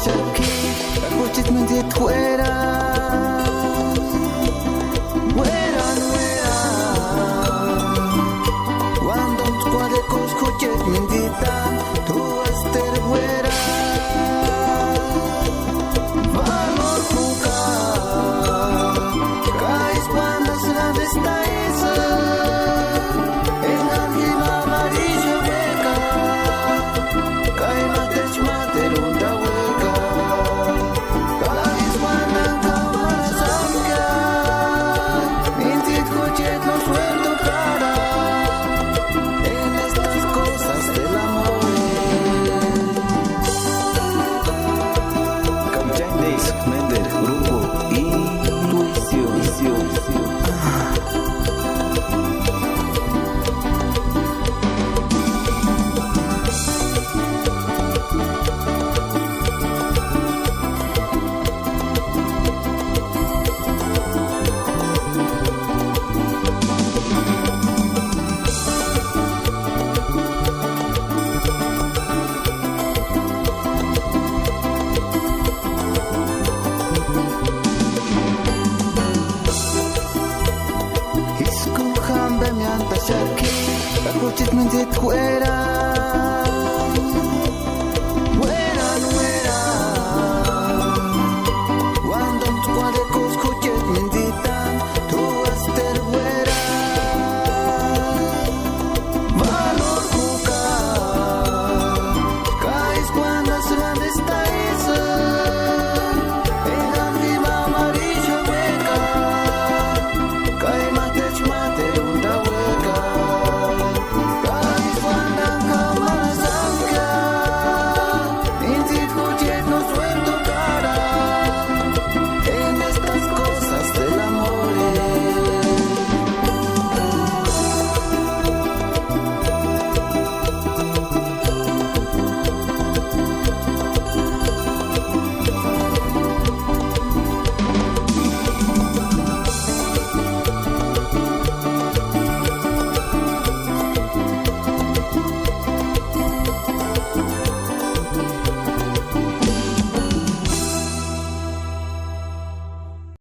shaki akuchit mendit fuera fuera nuera cuando cuale coscuches mendita tu ester fuera valor juca caes cuando se la destaisa en arriba amarillo beca cae matech materunda hueca caes cuando cámara saca mintit cochet no suelto cara en estas cosas del amor Camchandes Mender Grupo Intuición Isku hambe mianta shaki akuchit mendit fuera